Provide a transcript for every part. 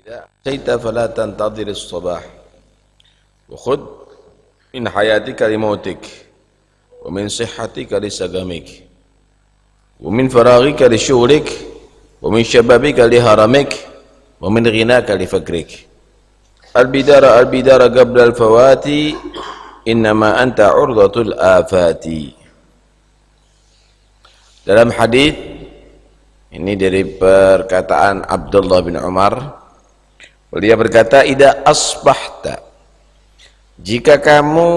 أمسيت فلا تنتظر الصباح وخذ من حياتك لموتك ومن صحتك لسقمك ومن فراغك لشغلك ومن شبابك لهرمك ومن غناك لفقرك البدار قبل الفوات إنما أنت عرضة الآفات. Dalam hadis ini dari perkataan Abdullah bin Umar, beliau berkata, "Idza asbahta," jika kamu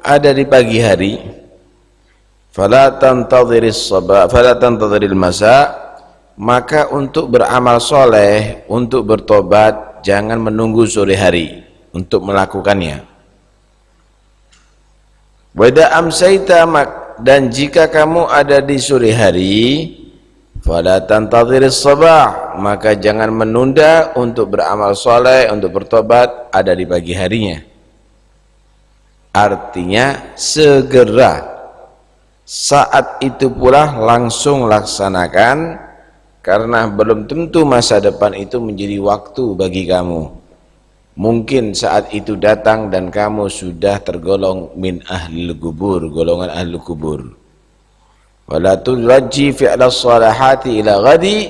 ada di pagi hari, fala tantadhiris sabah fala tantadhiril masa, maka untuk beramal soleh, untuk bertobat, jangan menunggu sore hari untuk melakukannya. Wa idza amsayta, dan jika kamu ada di sore hari, fala tantadhiris sabah, maka jangan menunda untuk beramal soleh, untuk bertobat ada di pagi harinya. Artinya segera, saat itu pula langsung laksanakan, karena belum tentu masa depan itu menjadi waktu bagi kamu. Mungkin saat itu datang dan kamu sudah tergolong min ahlil kubur, golongan ahlul kubur. Wala turajji fi'la salihati ila ghadi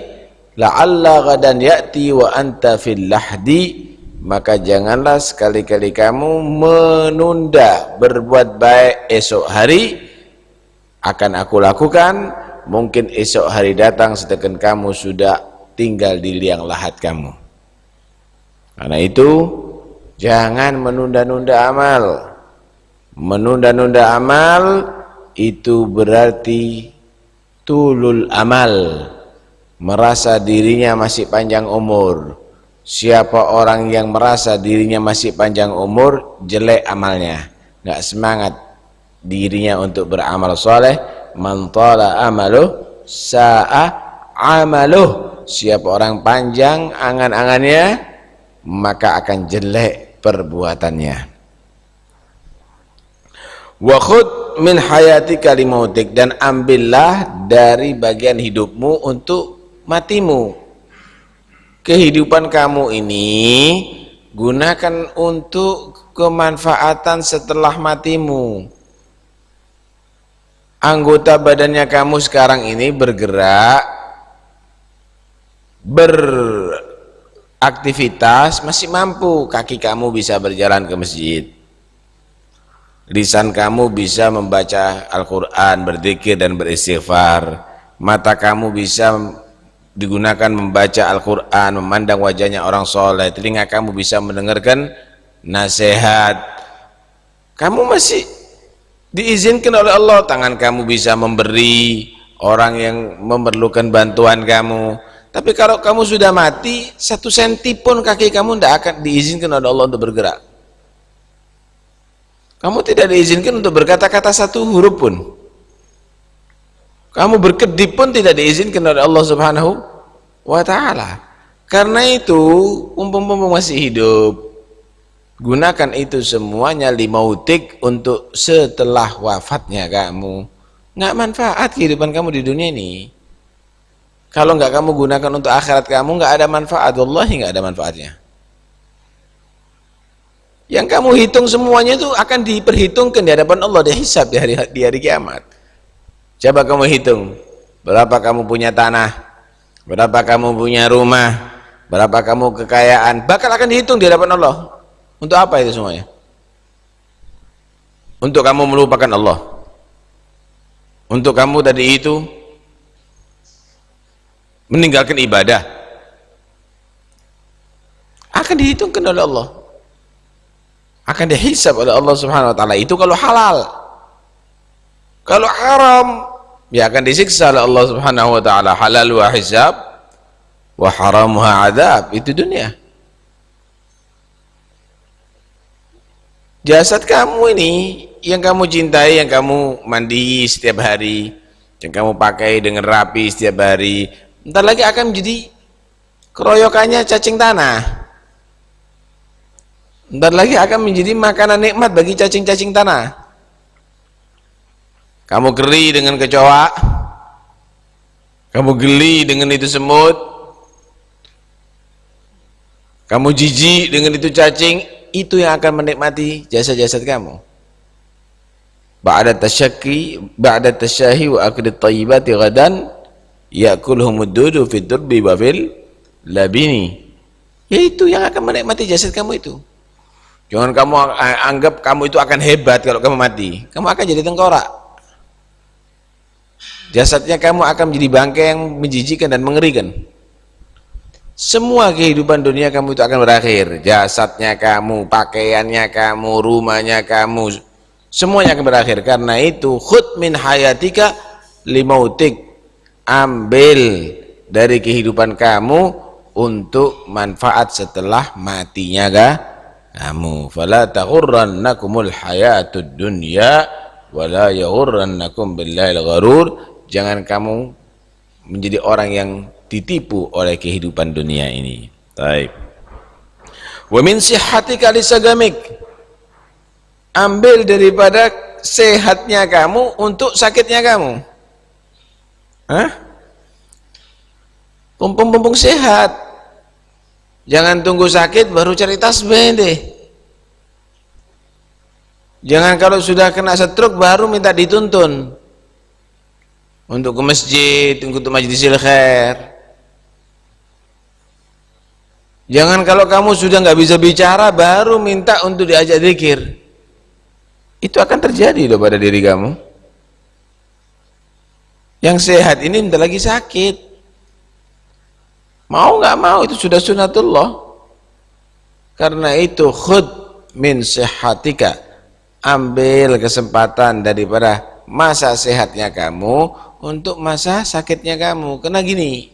la'alla ghadan ya'ti wa anta fil lahdi, maka janganlah sekali-kali kamu menunda berbuat baik esok hari, akan aku lakukan, mungkin esok hari datang sedangkan kamu sudah tinggal di liang lahat kamu. Karena itu jangan menunda-nunda amal. Menunda-nunda amal itu berarti tulul amal, merasa dirinya masih panjang umur. Siapa orang yang merasa dirinya masih panjang umur, jelek amalnya, nggak semangat dirinya untuk beramal soleh. Man tala amaluh sa'a amaluh, siapa orang panjang angan-angannya, maka akan jelek perbuatannya. Wa khudh min hayatika limautik, dan ambillah dari bagian hidupmu untuk matimu. Kehidupan kamu ini gunakan untuk kemanfaatan setelah matimu. Anggota badannya kamu sekarang ini bergerak, aktivitas masih mampu, kaki kamu bisa berjalan ke masjid, lisan kamu bisa membaca Al-Quran, berzikir dan beristighfar, mata kamu bisa digunakan membaca Al-Quran, memandang wajahnya orang soleh, telinga kamu bisa mendengarkan nasihat, kamu masih diizinkan oleh Allah, tangan kamu bisa memberi orang yang memerlukan bantuan kamu. Tapi kalau kamu sudah mati, 1 senti pun kaki kamu tidak akan diizinkan oleh Allah untuk bergerak. Kamu tidak diizinkan untuk berkata-kata 1 huruf pun. Kamu berkedip pun tidak diizinkan oleh Allah Subhanahu wa ta'ala. Karena itu, umpama masih hidup, gunakan itu semuanya limautik, untuk setelah wafatnya kamu. Nggak manfaat kehidupan kamu di dunia ini. Kalau nggak kamu gunakan untuk akhirat kamu, nggak ada manfaat. Wallahi nggak ada manfaatnya. Yang kamu hitung semuanya itu akan diperhitungkan di hadapan Allah, dihisab di hari kiamat. Coba kamu hitung, berapa kamu punya tanah, berapa kamu punya rumah, berapa kamu kekayaan, bakal akan dihitung di hadapan Allah. Untuk apa itu semuanya? Untuk kamu melupakan Allah? Untuk kamu tadi itu meninggalkan ibadah? Akan dihitungkan oleh Allah, akan dihisab oleh Allah Subhanahu wa ta'ala. Itu kalau halal. Kalau haram, ya akan disiksa oleh Allah Subhanahu wa ta'ala. Halal wa hisab wa haramuha adab. Itu dunia. Jasad kamu ini yang kamu cintai, yang kamu mandi setiap hari, yang kamu pakai dengan rapi setiap hari, bentar lagi akan menjadi keroyokannya cacing tanah. Bentar lagi akan menjadi makanan nikmat bagi cacing-cacing tanah. Kamu geli dengan kecoa, kamu geli dengan itu semut, kamu jijik dengan itu cacing, itu yang akan menikmati jasad-jasad kamu. Ba'da tasyahi wa akli thayyibati ghadan ya'kulhumud dudu fid durbi wa fil labini. Itu yang akan menikmati jasad kamu itu. Jangan kamu anggap kamu itu akan hebat kalau kamu mati. Kamu akan jadi tengkorak. Jasadnya kamu akan menjadi bangkai yang menjijikkan dan mengerikan. Semua kehidupan dunia kamu itu akan berakhir. Jasadnya kamu, pakaiannya kamu, rumahnya kamu, semuanya akan berakhir. Karena itu khud min hayatika limautik, ambil dari kehidupan kamu untuk manfaat setelah matinya kamu. Fala taghurrannakumul hayatud dunya wala yaghurrannakum billahil gharur. Jangan kamu menjadi orang yang ditipu oleh kehidupan dunia ini. Baik. Wa min sihhatika lisagamik, ambil daripada sehatnya kamu untuk sakitnya kamu. Pumpung sehat. Jangan tunggu sakit baru cari tasbih deh. Jangan kalau sudah kena stroke baru minta dituntun untuk ke masjid, untuk majlisil khair. Jangan kalau kamu sudah nggak bisa bicara baru minta untuk diajak zikir. Itu akan terjadi loh pada diri kamu. Yang sehat ini bentar lagi sakit. Mau nggak mau itu sudah sunatullah. Karena itu khud min sihhatika, ambil kesempatan daripada masa sehatnya kamu untuk masa sakitnya kamu. Karena gini,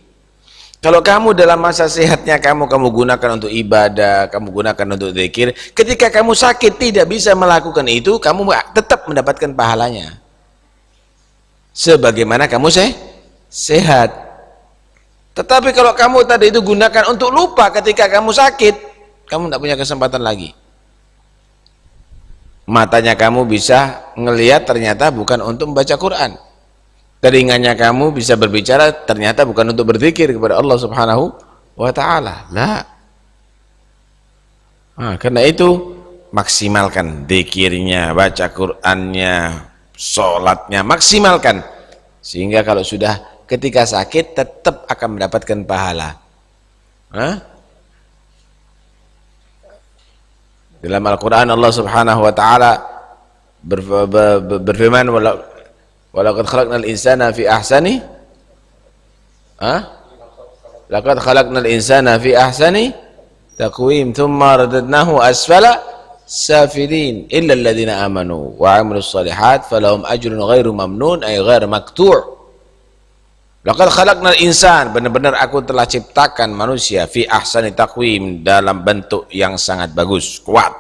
kalau kamu dalam masa sehatnya kamu gunakan untuk ibadah, kamu gunakan untuk zikir, ketika kamu sakit tidak bisa melakukan itu, kamu tetap mendapatkan pahalanya sebagaimana kamu sehat. Tetapi kalau kamu tadi itu gunakan untuk lupa ketika kamu sakit, kamu tidak punya kesempatan lagi. Matanya kamu bisa ngelihat ternyata bukan untuk membaca Quran. Telinganya kamu bisa berbicara ternyata bukan untuk berzikir kepada Allah Subhanahu wa ta'ala. Karena itu maksimalkan zikirnya, baca Qur'annya, sholatnya, maksimalkan. Sehingga kalau sudah ketika sakit tetap akan mendapatkan pahala. Dalam Al-Quran Allah Subhanahu wa ta'ala berfirman, walaqad khalaqnal insana fi ahsani laqad khalaqnal insana fi ahsani taqwim thumma radadnahu asfala safilin illa alladhina amanu wa 'amilus shalihat falahum ajrun ghairu mamnun ay ghairu maqtu'. Laqad khalaqnal insan, benar-benar aku telah ciptakan manusia fi ahsani taqwim, dalam bentuk yang sangat bagus, kuat.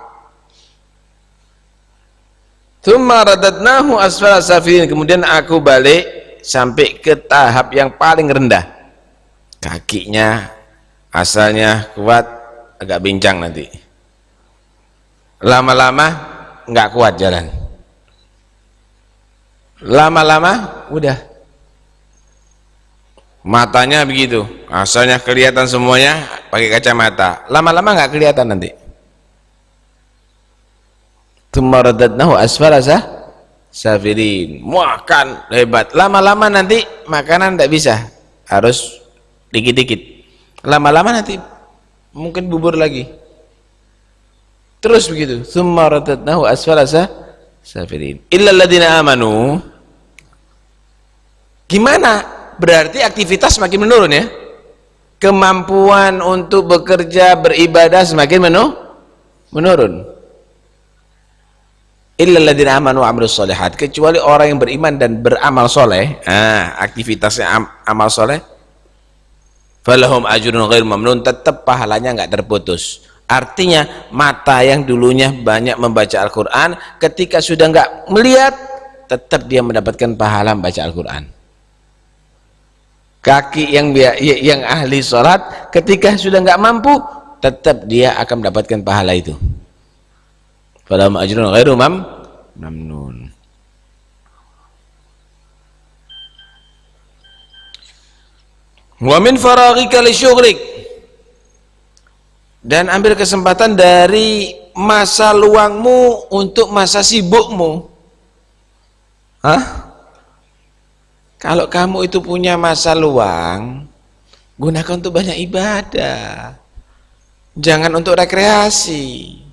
Tsumma radadnahu asfala safilin, kemudian aku balik sampai ke tahap yang paling rendah. Kakinya asalnya kuat, agak bincang nanti. Lama-lama nggak kuat jalan. Lama-lama udah. Matanya begitu, asalnya kelihatan semuanya pakai kacamata. Lama-lama nggak kelihatan nanti. Tsumma radadnahu asfala safilin, makan hebat, lama-lama nanti makanan tidak bisa, harus dikit-dikit, lama-lama nanti mungkin bubur lagi, terus begitu. Tsumma radadnahu asfala safilin illal ladzina amanu. Gimana? Berarti aktivitas semakin menurun ya, kemampuan untuk bekerja beribadah semakin menurun. Illal ladzina amanu wa 'amilus shalihat, kecuali orang yang beriman dan beramal soleh. Aktivitasnya amal soleh, falahum ajrun ghairu mamnun, tetap pahalanya nggak terputus. Artinya mata yang dulunya banyak membaca Al-Quran, ketika sudah nggak melihat tetap dia mendapatkan pahala membaca Al-Quran. Kaki yang ahli sholat, ketika sudah nggak mampu tetap dia akan mendapatkan pahala itu. Falahum ajrun ghairu mamnun. Wa min faraghika li syughlik, Dan ambil kesempatan dari masa luangmu untuk masa sibukmu. Hah? Kalau kamu itu punya masa luang, gunakan untuk banyak ibadah. Jangan untuk rekreasi.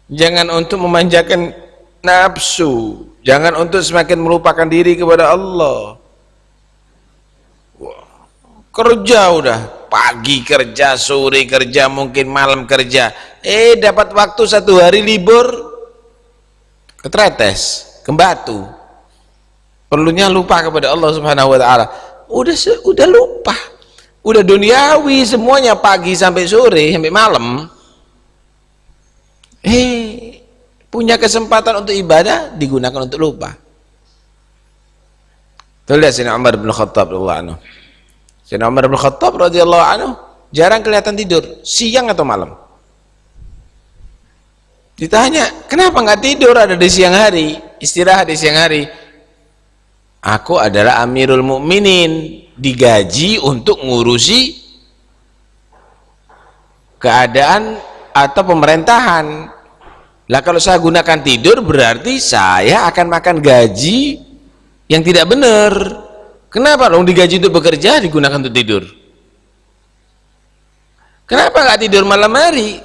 Jangan untuk memanjakan nafsu. Jangan untuk semakin melupakan diri kepada Allah. Kerja udah, pagi kerja, sore kerja, mungkin malam kerja. Dapat waktu 1 hari libur, ketretes, kembatu. Perlunya lupa kepada Allah Subhanahu wa taala. Udah lupa. Udah duniawi semuanya, pagi sampai sore, sampai malam. Punya kesempatan untuk ibadah, digunakan untuk lupa. Tuh lihat Sayyidina Umar bin Khattab radhiyallahu anhu. Sayyidina Umar bin Khattab radhiyallahu anhu jarang kelihatan tidur, siang atau malam. Ditanya, kenapa nggak tidur ada di siang hari, istirahat di siang hari? Aku adalah Amirul Mukminin, digaji untuk ngurusi keadaan atau pemerintahan. Lah kalau saya gunakan tidur berarti saya akan makan gaji yang tidak benar. Kenapa dong digaji untuk bekerja digunakan untuk tidur? Kenapa nggak tidur malam hari?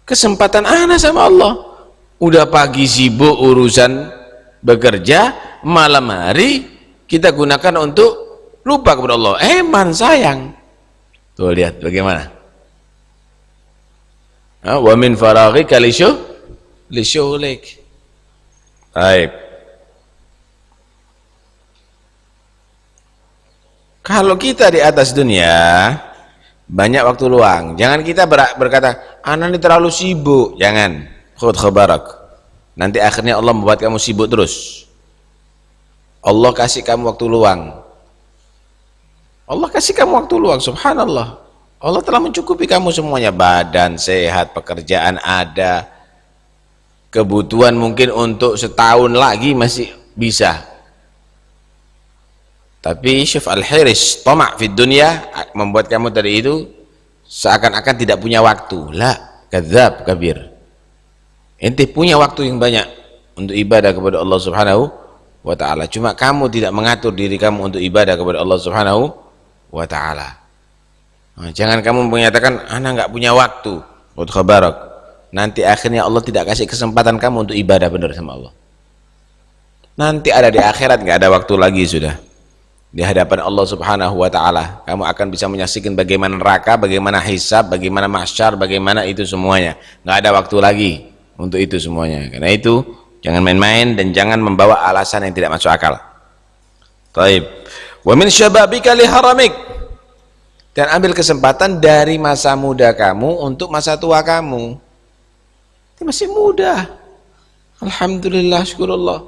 Kesempatan ana sama Allah. Udah pagi sibuk urusan bekerja, malam hari kita gunakan untuk lupa kepada Allah. Eman sayang. Tuh lihat bagaimana. Wa min faraghika lisyughlik. Baik. Kalau kita di atas dunia banyak waktu luang, jangan kita berkata, anak ini terlalu sibuk. Jangan. Khud khabarak. Nanti akhirnya Allah membuat kamu sibuk terus. Allah kasih kamu waktu luang. Allah kasih kamu waktu luang, subhanallah. Allah telah mencukupi kamu semuanya, badan sehat, pekerjaan ada, kebutuhan mungkin untuk setahun lagi masih bisa. Tapi Syekh Al-Hiris tamak fid dunya membuat kamu tadi itu seakan-akan tidak punya waktu. La, kadzab kabir. Ente punya waktu yang banyak untuk ibadah kepada Allah Subhanahu wa ta'ala, cuma kamu tidak mengatur diri kamu untuk ibadah kepada Allah Subhanahu wa ta'ala. Jangan kamu menyatakan anak nggak punya waktu. Qad khabarak. Nanti akhirnya Allah tidak kasih kesempatan kamu untuk ibadah benar sama Allah. Nanti ada di akhirat nggak ada waktu lagi sudah. Di hadapan Allah Subhanahu wa ta'ala kamu akan bisa menyaksikan bagaimana neraka, bagaimana hisab, bagaimana mahsyar, bagaimana itu semuanya. Nggak ada waktu lagi untuk itu semuanya. Karena itu jangan main-main dan jangan membawa alasan yang tidak masuk akal. Taib. Wa min syababika li haramik. Dan ambil kesempatan dari masa muda kamu untuk masa tua kamu. Ini masih muda. Alhamdulillah, syukurullah.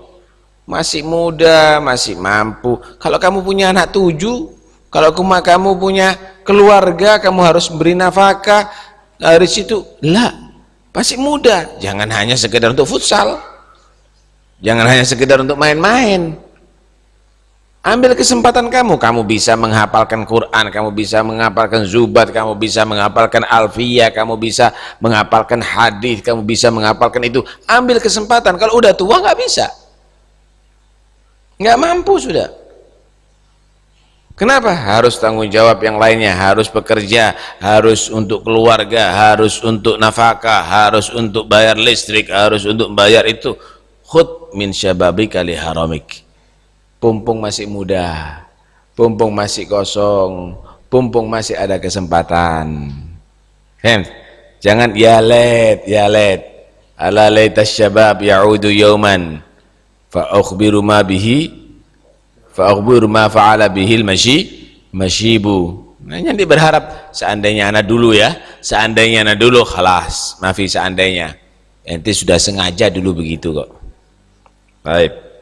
Masih muda, masih mampu. Kalau kamu punya anak 7, kalau kamu punya keluarga, kamu harus beri nafkah dari situ. Lah, masih muda. Jangan hanya sekedar untuk futsal. Jangan hanya sekedar untuk main-main. Ambil kesempatan kamu bisa menghafalkan Quran, kamu bisa menghafalkan Zubat, kamu bisa menghafalkan Alfiyah, kamu bisa menghafalkan hadis, kamu bisa menghafalkan itu. Ambil kesempatan. Kalau udah tua nggak bisa, nggak mampu sudah. Kenapa? Harus tanggung jawab yang lainnya, harus bekerja, harus untuk keluarga, harus untuk nafkah, harus untuk bayar listrik, harus untuk bayar itu. Khud min syababika li haramik. Pumpung masih muda, pumpung masih kosong, pumpung masih ada kesempatan. Jangan ya let ala laitas syabab ya'udu yauman fa akhbiru ma fa'ala bihil masyibu. Nah, nanti berharap seandainya anak dulu ya, seandainya anak dulu, khalas, maafi seandainya. Ente sudah sengaja dulu begitu kok. Baik.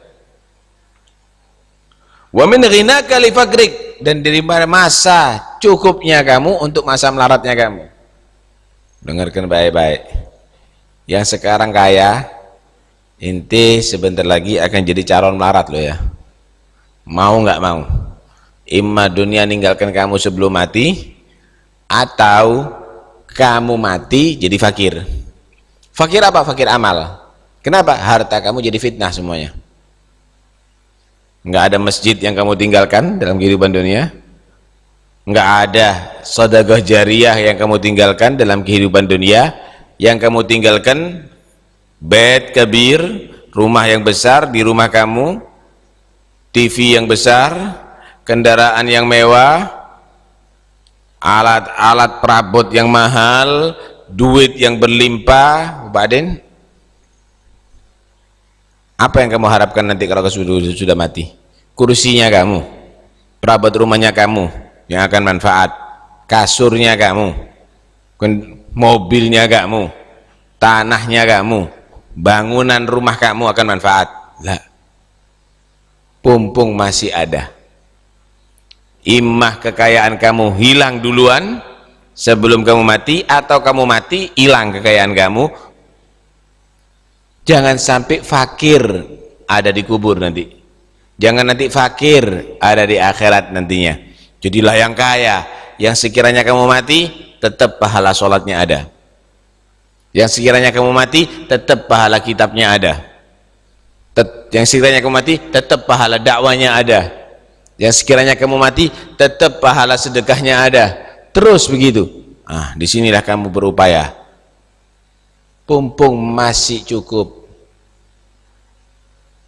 Wa min ghinaka li faqrik, dan dari masa cukupnya kamu untuk masa melaratnya kamu. Dengarkan baik-baik. Yang sekarang kaya, inti sebentar lagi akan jadi calon melarat loh ya. Mau nggak mau? Imma dunia ninggalkan kamu sebelum mati, atau kamu mati jadi fakir. Fakir apa? Fakir amal. Kenapa? Harta kamu jadi fitnah semuanya. Nggak ada masjid yang kamu tinggalkan dalam kehidupan dunia, nggak ada sedekah jariyah yang kamu tinggalkan dalam kehidupan dunia. Yang kamu tinggalkan bait kabir, rumah yang besar di rumah kamu, TV yang besar, kendaraan yang mewah, alat-alat perabot yang mahal, duit yang berlimpah. Baden, apa yang kamu harapkan nanti kalau sudah mati? Kursinya kamu, perabot rumahnya kamu yang akan manfaat, kasurnya kamu, mobilnya kamu, tanahnya kamu, bangunan rumah kamu akan manfaat. Lah, pumpung masih ada. Imah kekayaan kamu hilang duluan sebelum kamu mati, atau kamu mati hilang kekayaan kamu. Jangan sampai fakir ada di kubur nanti, jangan nanti fakir ada di akhirat nantinya. Jadilah yang kaya, yang sekiranya kamu mati tetap pahala sholatnya ada, yang sekiranya kamu mati tetap pahala kitabnya ada, yang sekiranya kamu mati tetap pahala dakwanya ada, yang sekiranya kamu mati tetap pahala sedekahnya ada. Terus begitu. Disinilah kamu berupaya. Pumpung masih cukup.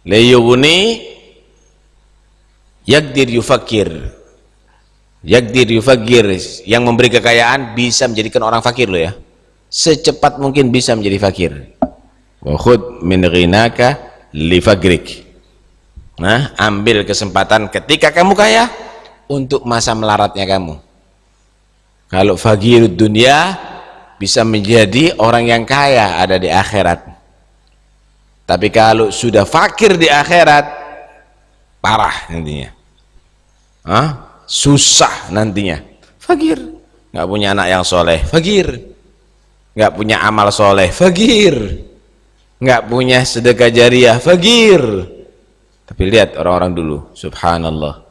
Layuguni yaqdir yufakir. Yaqdir yufakir, yang memberi kekayaan bisa menjadikan orang fakir loh ya. Secepat mungkin bisa menjadi fakir. Wa khudh min ghinaka li faqrik. Ambil kesempatan ketika kamu kaya untuk masa melaratnya kamu. Kalau fakir dunia bisa menjadi orang yang kaya ada di akhirat. Tapi kalau sudah fakir di akhirat, parah nantinya. Susah nantinya. Fakir, nggak punya anak yang soleh, fakir, nggak punya amal soleh, fakir, nggak punya sedekah jariyah, fakir. Tapi lihat orang-orang dulu, subhanallah.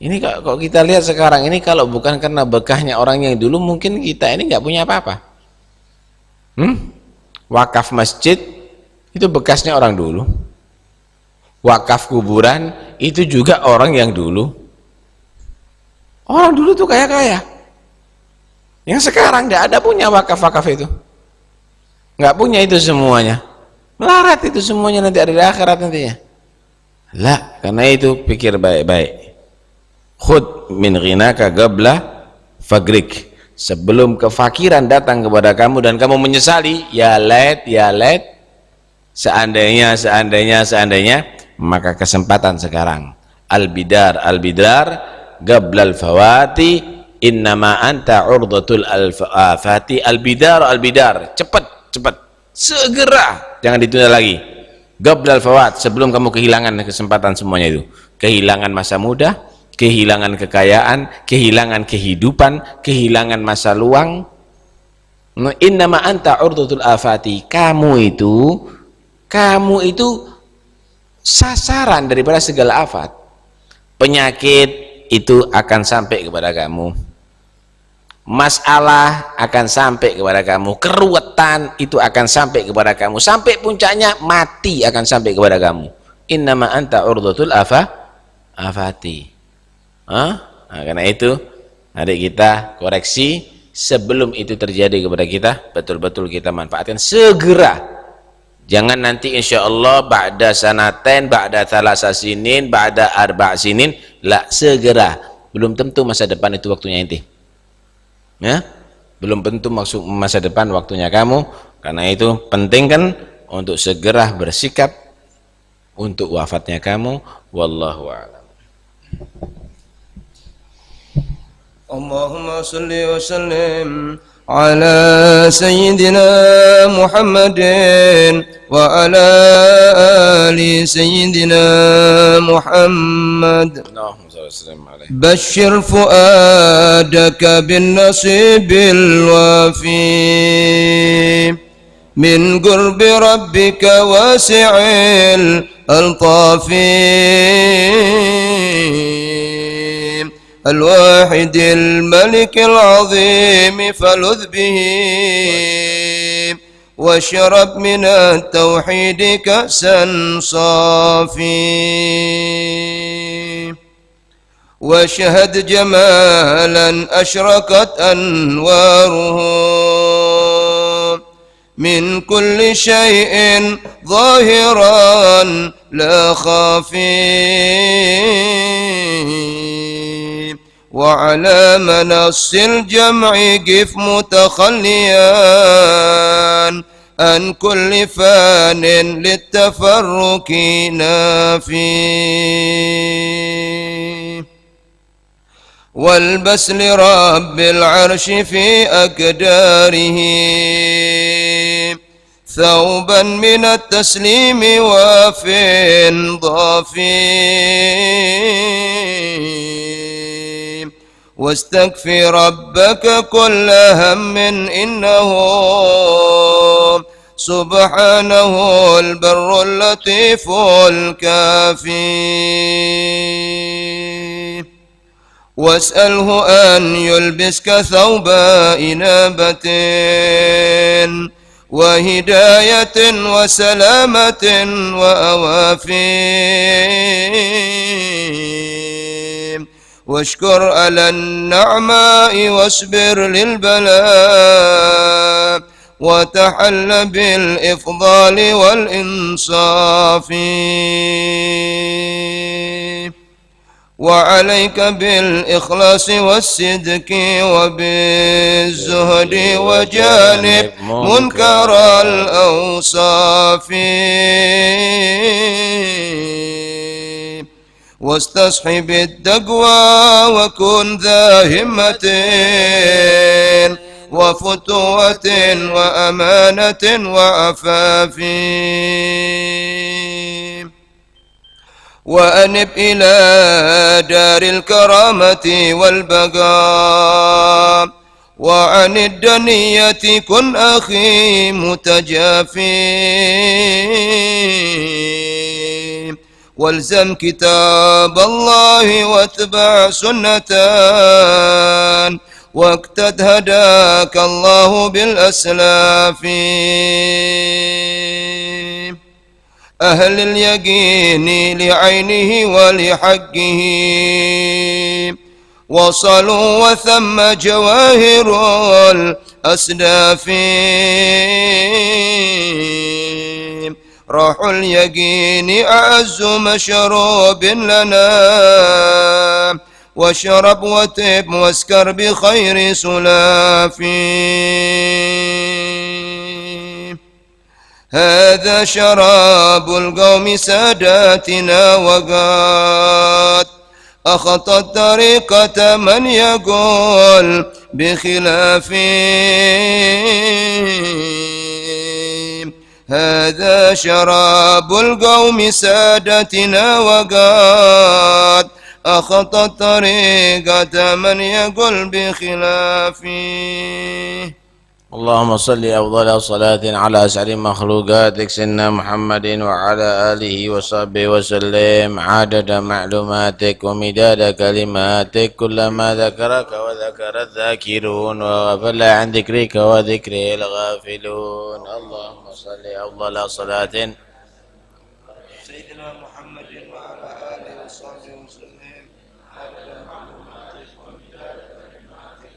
Ini kok kita lihat sekarang ini, kalau bukan karena bekahnya orang yang dulu, mungkin kita ini nggak punya apa-apa. Wakaf masjid itu bekasnya orang dulu. Wakaf kuburan itu juga orang yang dulu. Orang dulu tuh kaya-kaya. Yang sekarang nggak ada punya wakaf-wakaf itu. Nggak punya itu semuanya. Melarat itu semuanya nanti ada di akhirat nantinya. Lah, karena itu pikir baik-baik. Khud min ghinaka qabla fagrik. Sebelum kefakiran datang kepada kamu dan kamu menyesali, ya lait, seandainya, maka kesempatan sekarang. Al-bidar qabla al-fawati, innama anta urdatul al-fati. Al-bidar, cepat, segera, jangan ditunda lagi. Qabla al-fawat, sebelum kamu kehilangan kesempatan semuanya itu. Kehilangan masa muda, kehilangan kekayaan, kehilangan kehidupan, kehilangan masa luang. Innama anta urdatul afati. Kamu itu sasaran daripada segala afat. Penyakit itu akan sampai kepada kamu, masalah akan sampai kepada kamu, keruwetan itu akan sampai kepada kamu, sampai puncaknya mati akan sampai kepada kamu. Innama anta urdatul afati. Karena itu adik kita koreksi, sebelum itu terjadi kepada kita, betul-betul kita manfaatkan segera. Jangan nanti insya Allah ba'da sanaten, ba'da thalasa sinin, ba'da arba' sinin. Lah, segera. Belum tentu masa depan itu waktunya inti. Ya? Belum tentu masa depan waktunya kamu. Karena itu penting kan untuk segera bersikap untuk wafatnya kamu. Wallahu a'lam. Allahumma salli wa sallim ala sayyidina Muhammadin wa ala ali sayyidina Muhammad. Bashir fuadaka bin nasibil wafi min qurbi rabbika wasi'il al-tafi. الواحد الملك العظيم فلذ به واشرب من التوحيد كأسا صافي واشهد جمالا أشرقت أنواره من كل شيء ظاهرا لا خافي وعلى منص الجمع قف متخليا عن كل فان للتفرق نافي والبس لرب العرش في أكداره ثوبا من التسليم واف ضافي واستكفي ربك كل هم إنه سبحانه البر اللطيف الكافي واسأله أن يلبسك ثوب إنابة وهداية وسلامة وأوافي واشكر على النعماء واصبر للبلاء وتحل بالإفضال والإنصاف وعليك بالإخلاص والصدق وبالزهد وجانب منكر الأوصاف واستصحب التقوى وكن ذا همة وفتوة وأمانة وعفاف وأنب إلى دار الكرامة والبقاء وعن الدنية كن أخي متجافي والزم كتاب الله واتبع سنتان واقتد هداك الله بالأسلاف أهل اليقين لعينه ولحقه وصلوا وثم جواهر الأسداف روح اليقين أعز مشروب لنا واشرب وتب واسكر بخير سلافي هذا شراب القوم ساداتنا وقد أخطى الطريقة من يقول بخلافي هذا شراب القوم سادتنا وقد أخطى الطريقة من يقول بخلافه اللهم صل أفضل صلاة على أسعد مخلوقاتك سيدنا محمد وعلى آله وصحبه وسلم عدد معلوماتك ومداد كلماتك كلما ذكرك وذكر الذاكرون وغفل عن ذكرك وذكره الغافلون اللهم صل أفضل صلاة سيدنا محمد وعلى آله وصحبه وسلم عدد معلوماتك ومداد كلماتك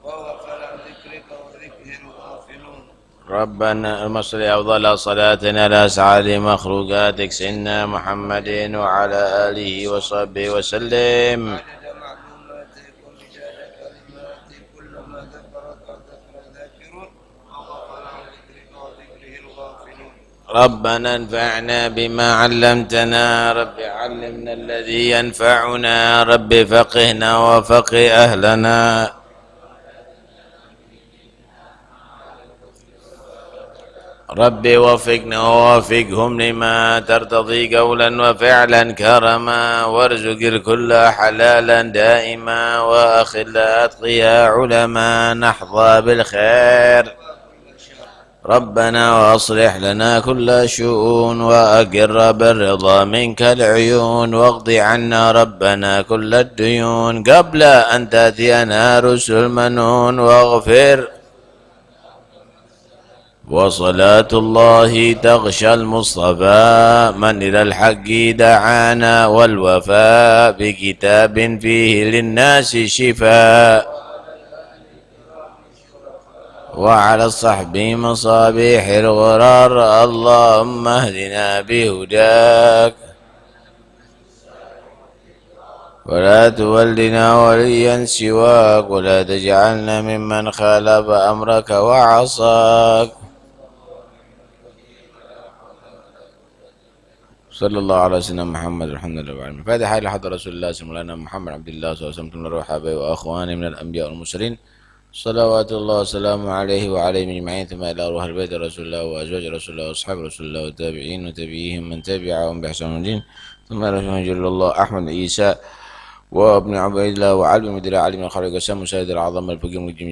وغفل عن ذكرك وذكره الغافلون ربنا صل أفضل صلاة على أسعد مخلوقاتك سيدنا محمد وعلى آله وصحبه وسلم عدد معلوماتك ومداد كلماتك كلما ذكرك ذكر الذاكرون وغفل عن ذكرك وذكره الغافلون ربنا انفعنا بما علمتنا رب علمنا الذي ينفعنا رب فقهنا وفقه أهلنا رب وفقنا ووفقهم لما ترتضي قولا وفعلا كرما وارزق الكل حلالا دائما وأخل أتقيا علما نحظى بالخير ربنا وأصلح لنا كل شؤون وأقر بالرضا منك العيون واقض عنا ربنا كل الديون قبل أن تأتينا رسل منون واغفر وصلاة الله تغشى المصطفى من إلى الحق دعانا والوفاء بكتاب فيه للناس شفاء وعلى الصحب مصابيح الغرار اللهم اهدنا بهداك ولا تولنا وليا سواك ولا تجعلنا ممن خالف أمرك وعصاك صلى الله على سيدنا محمد الحمد لله العالمين. فاتحة إلى حضرة رسول الله صلى الله عليه وسلم محمد عبد الله صلى الله عليه وسلم روح أبي وأخواني من الأنبياء والمرسلين صلوات الله وسلامه عليه وعليهم أجمعين ثم إلى أروح البيت رسول الله وأزواج رسول الله وأصحاب رسول الله والتابعين وتابعيهم من تبعهم بإحسان الدين ثم إلى جل الله أحمد عيسى وابن عبيد الله وعلي مدير علي من الخالق وسام مساعد العظم الفقيه المجيم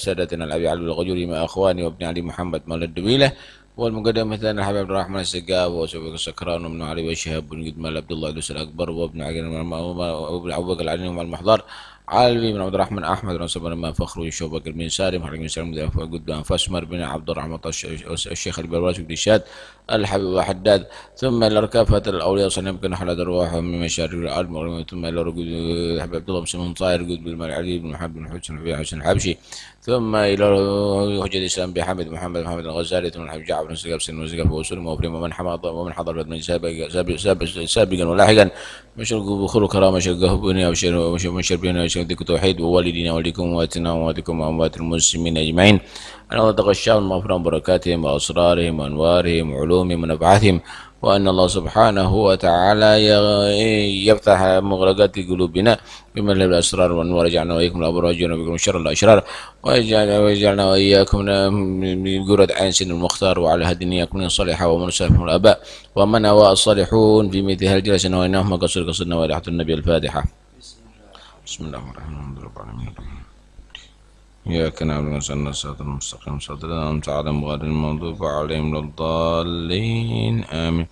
سادتنا الأبي علي الغجوري مع أخواني وابن علي محمد مولى الدبيلة والمقدم مثلا الحبيب عبد الرحمن السقاف وسبق السكران وابن علي وشهاب بن قدمال عبد الله الدوس الأكبر وابن عقيل وابن أبو بكر العلي مع المحضر علي بن عبد الرحمن أحمد بن صبر ما فخر شوبك بن سالم حرق بن سالم قد فاسمر بن عبد الرحمن الشيخ البرواز بن شاد الحبيب وحداد ثم إلى ركافة الأولياء صلى الله عليه وسلم أرواح من مشارق الأرض ثم إلى حبيب عبد الله بن سلمان طاهر قد بالملعلي بن محمد بن حسن الحبشي ثم إلى حجة الإسلام بحمد محمد الغزالي ثم الحبيب جعفر بن سقاف سن وسقاف وسلم وفريم ومن حضر من سابقا ولاحقا مشرق بخلق كرامة شرقه بني ومشر بنا وشهدك توحيد ووالدنا ولكم واتنا وواتكم وأموات المسلمين أجمعين أن الله تغشاهم المغفرة بركاتهم وأسرارهم وأنوارهم وعلومهم ونفعاتهم وأن الله سبحانه وتعالى يفتح مغلقات قلوبنا بمن له الأسرار والأنوار يجعلنا وإياكم الأبرار ويجعلنا بكم شر الأشرار ويجعلنا وإياكم من قرة عين سن المختار وعلى هدي يكون صالحا ومن سلفهم الآباء ومن هو الصالحون في مثل هذه الجلسة نويناهم قصدنا وإلى النبي الفاتحة. بسم الله الرحمن الرحيم. إياك نعبد ونستعين الصراط المستقيم صراط الذين أنعمت عليهم غير المغضوب عليهم ولا الضالين آمين.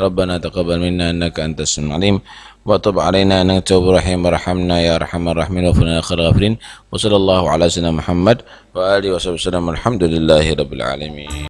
ربنا تقبل منا إنك أنت السميع العليم وتب علينا إنك التواب الرحيم وارحمنا يا أرحم الراحمين واغفر لنا خير الغافرين وصلى الله على سيدنا محمد وآله وصحبه وسلم الحمد لله رب العالمين.